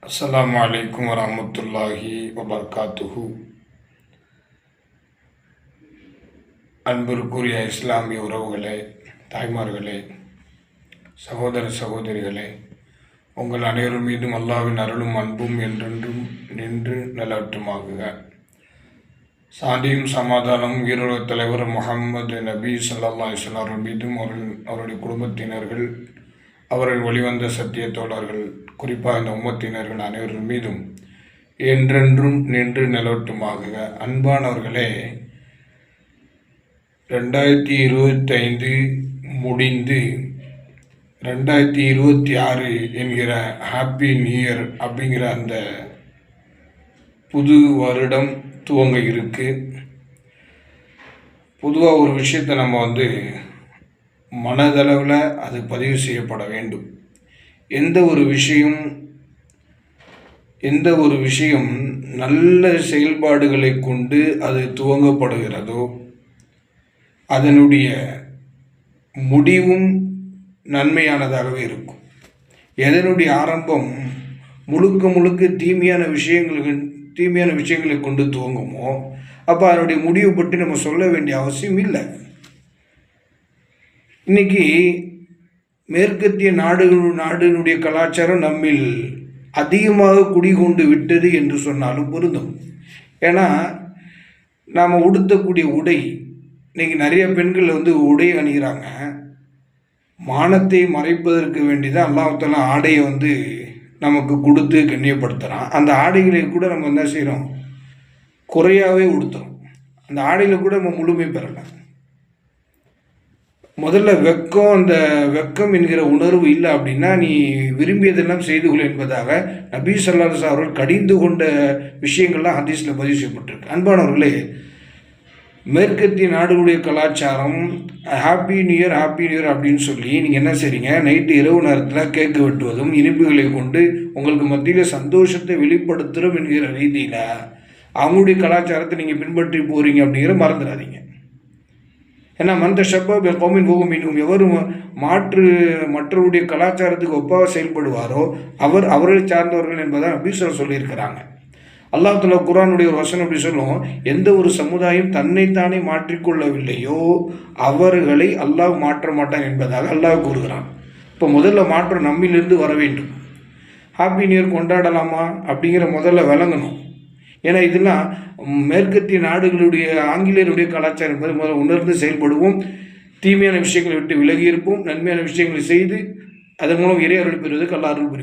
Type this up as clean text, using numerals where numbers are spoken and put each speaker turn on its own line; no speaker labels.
அஸ்ஸலாமு அலைக்கும் வரஹ்மத்துல்லாஹி வபரகாத்துஹு. அன்பிற்குரிய இஸ்லாமிய உறவுகளே, தாய்மார்களே, சகோதர சகோதரிகளே, உங்கள் அனைவரும் மீதும் அல்லாஹ்வின் அருளும் அன்பும் என்றென்றும் நின்று நிலவட்டுமாகுக. சாந்தியும் சமாதானமும் ஈரோடு தலைவர் முஹம்மது நபி ஸல்லல்லாஹு அலைஹி வஸல்லம் அவர்கள் மீதும் அவருடைய குடும்பத்தினர்கள், அவர்கள் வெளிவந்த சத்திய தோழர்கள், குறிப்பாக இந்த உம்மத்தினர்கள் அனைவர்கள் மீதும் என்றென்றும் நின்று நிலவட்டுமாக. அன்பானவர்களே, 2025 முடிந்து 2026 என்கிற ஹாப்பி நியூ இயர் அப்படிங்கிற அந்த புது வருடம் துவங்க இருக்கு. பொதுவாக ஒரு விஷயத்தை நம்ம மனதளவில் அது பதிவு செய்யப்பட வேண்டும். எந்த ஒரு விஷயம் நல்ல செயல்பாடுகளை கொண்டு அது துவங்கப்படுகிறதோ அதனுடைய முடிவும் நன்மையானதாகவே இருக்கும். எதனுடைய ஆரம்பம் முழுக்க தீமையான விஷயங்களை கொண்டு துவங்குமோ அப்போ அதனுடைய முடிவு பற்றி நம்ம சொல்ல வேண்டிய அவசியம் இல்லை. இன்னைக்கு மேற்கத்திய நாடுகளுடைய கலாச்சாரம் நம்மில் அதிகமாக குடிகொண்டு விட்டது என்று சொன்னாலும் பொருந்தும். ஏன்னா நாம் உடுத்தக்கூடிய உடை, இன்னைக்கு நிறைய பெண்கள் உடை அணிகிறாங்க. மானத்தை மறைப்பதற்கு வேண்டிதான் அல்லாஹ் தஆலா ஆடையை நமக்கு கொடுத்து கண்ணியப்படுத்துகிறான். அந்த ஆடைகளை கூட நம்ம என்ன செய்கிறோம், குறையாகவே உடுத்துறோம். அந்த ஆடையில் கூட நம்ம முழுமை பெறலாம். முதல்ல அந்த வெக்கம் என்கிற உணர்வு இல்லை அப்படின்னா நீ விரும்பியதெல்லாம் செய்து கொள் என்பதாக நபி ஸல்லல்லாஹு அலைஹி வஸல்லம் அவர்கள் கடிந்து கொண்ட விஷயங்கள்லாம் ஹதீஸில் பதிவு செய்யப்பட்டிருக்கு. அன்பானவர்களே, மேற்கத்திய நாடுகளுடைய கலாச்சாரம் ஹாப்பி நியூ இயர் அப்படின்னு சொல்லி நீங்கள் என்ன செய்றீங்க, நைட்டு இரவு நேரத்தில் கேக்கு வெட்டுவதும் இனிப்புகளை கொண்டு உங்களுக்கு மத்தியில் சந்தோஷத்தை வெளிப்படுத்துகிறோம் என்கிற ரீதியில் அவங்களுடைய கலாச்சாரத்தை நீங்கள் பின்பற்றி போகிறீங்க அப்படிங்கிற மறந்துடாதீங்க. ஏன்னா மந்த ஷப்பா கோமின் கோமின் எவரும் மற்றவருடைய கலாச்சாரத்துக்கு ஒப்பாக செயல்படுவாரோ அவர்களை சார்ந்தவர்கள் என்பதை நபி சொல்லியிருக்கிறாங்க. அல்லாஹ் தஆலா குர்ஆனுடைய ஒரு வசனம் அப்படி சொல்லும், எந்த ஒரு சமுதாயம் தன்னைத்தானே மாற்றிக்கொள்ளவில்லையோ அவர்களை அல்லாஹ் மாற்ற மாட்டான் என்பதாக அல்லாஹ் கூறுகிறான். இப்போ முதல்ல மாற்றம் நம்மிலிருந்து வர வேண்டும். ஹாப்பி நியூ இயர் கொண்டாடலாமா அப்படிங்கிற முதல்ல விளங்கணும். ஏன்னா இதெல்லாம் மேற்கத்திய நாடுகளுடைய ஆங்கிலேயருடைய கலாச்சாரம் என்பதை முதல்ல உணர்ந்து செயல்படுவோம். தீமையான விஷயங்களை விட்டு விலகி இருப்போம். நன்மையான விஷயங்களை செய்து அதன் மூலம் இறை அருள் பெறுவதற்கு அல்லாஹ் அருள் புரியும்.